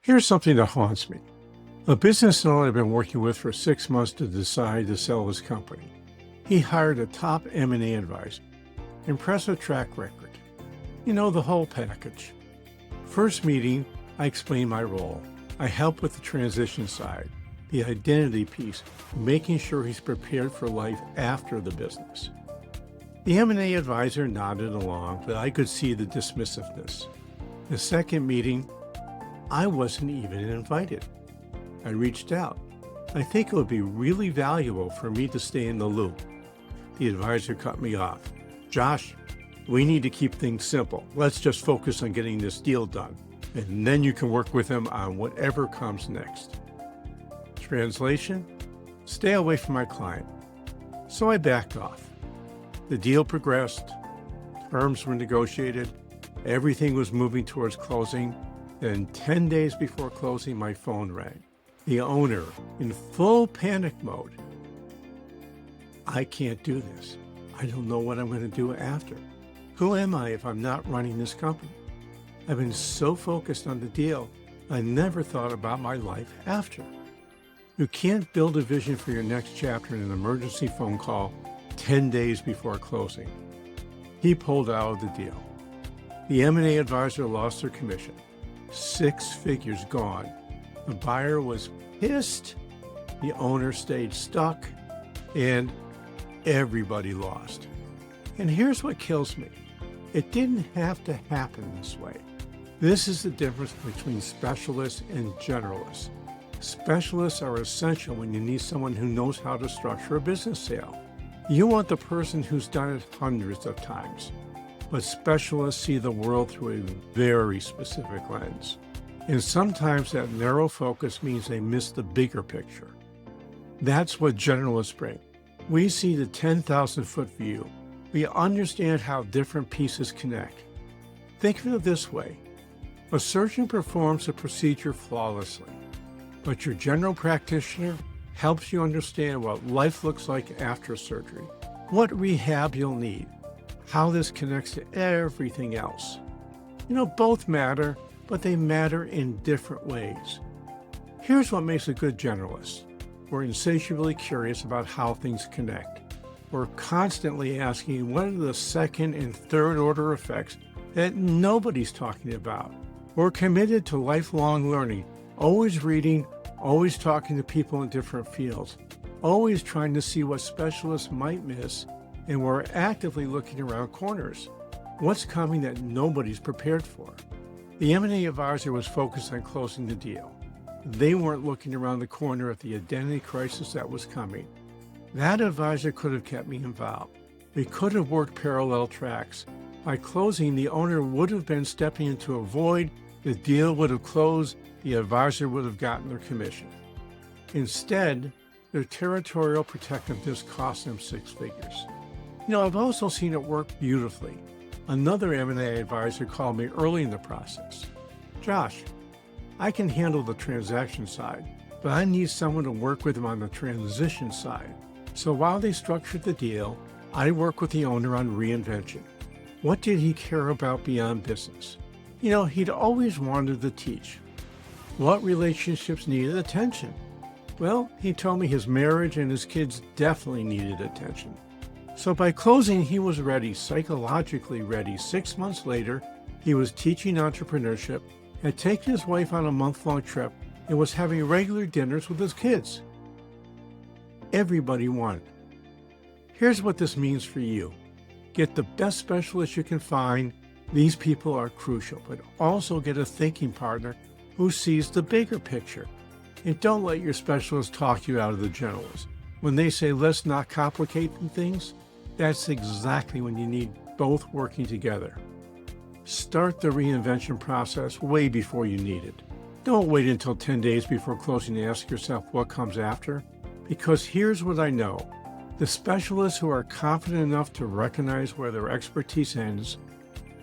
Here's something that haunts me. A business owner I've been working with for 6 months to decide to sell his company. He hired a top M&A advisor. Impressive track record. The whole package. First meeting, I explained my role. I help with the transition side, the identity piece, making sure he's prepared for life after the business. The M&A advisor nodded along, but I could see the dismissiveness. The second meeting, I wasn't even invited. I reached out. I think it would be really valuable for me to stay in the loop. The advisor cut me off. Josh, we need to keep things simple. Let's just focus on getting this deal done, and then you can work with him on whatever comes next. Translation? Stay away from my client. So I backed off. The deal progressed. Terms were negotiated. Everything was moving towards closing. Then 10 days before closing, my phone rang. The owner, in full panic mode. I can't do this. I don't know what I'm going to do after. Who am I if I'm not running this company? I've been so focused on the deal, I never thought about my life after. You can't build a vision for your next chapter in an emergency phone call 10 days before closing. He pulled out of the deal. The M&A advisor lost their commission. 6 figures gone. The buyer was pissed. The owner stayed stuck. And everybody lost. And here's what kills me. It didn't have to happen this way. This is the difference between specialists and generalists. Specialists are essential when you need someone who knows how to structure a business sale. You want the person who's done it hundreds of times. But specialists see the world through a very specific lens. And sometimes that narrow focus means they miss the bigger picture. That's what generalists bring. We see the 10,000-foot view. We understand how different pieces connect. Think of it this way. A surgeon performs a procedure flawlessly, but your general practitioner helps you understand what life looks like after surgery, what rehab you'll need, how this connects to everything else. Both matter, but they matter in different ways. Here's what makes a good generalist. We're insatiably curious about how things connect. We're constantly asking what are the second and third order effects that nobody's talking about. We're committed to lifelong learning, always reading, always talking to people in different fields, always trying to see what specialists might miss, and we're actively looking around corners. What's coming that nobody's prepared for? The M&A advisor was focused on closing the deal. They weren't looking around the corner at the identity crisis that was coming. That advisor could have kept me involved. We could have worked parallel tracks. By closing, the owner would have been stepping into a void, the deal would have closed, the advisor would have gotten their commission. Instead, their territorial protectiveness cost them 6 figures. I've also seen it work beautifully. Another M&A advisor called me early in the process. Josh, I can handle the transaction side, but I need someone to work with him on the transition side. So while they structured the deal, I worked with the owner on reinvention. What did he care about beyond business? He'd always wanted to teach. What relationships needed attention? Well, he told me his marriage and his kids definitely needed attention. So by closing, he was ready, psychologically ready. 6 months later, he was teaching entrepreneurship, had taken his wife on a month-long trip, and was having regular dinners with his kids. Everybody won. Here's what this means for you. Get the best specialists you can find. These people are crucial, but also get a thinking partner who sees the bigger picture. And don't let your specialist talk you out of the generalist. When they say, let's not complicate things, that's exactly when you need both working together. Start the reinvention process way before you need it. Don't wait until 10 days before closing to ask yourself what comes after, because here's what I know. The specialists who are confident enough to recognize where their expertise ends,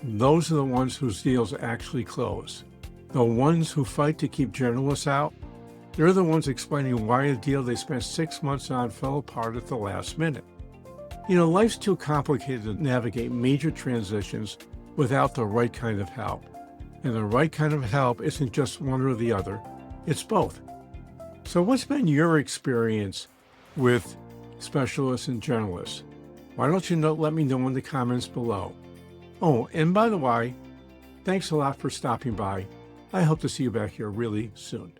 those are the ones whose deals actually close. The ones who fight to keep generalists out, they're the ones explaining why a deal they spent 6 months on fell apart at the last minute. Life's too complicated to navigate major transitions without the right kind of help. And the right kind of help isn't just one or the other, it's both. So what's been your experience with specialists and generalists? Why don't you let me know in the comments below. Oh, and by the way, thanks a lot for stopping by. I hope to see you back here really soon.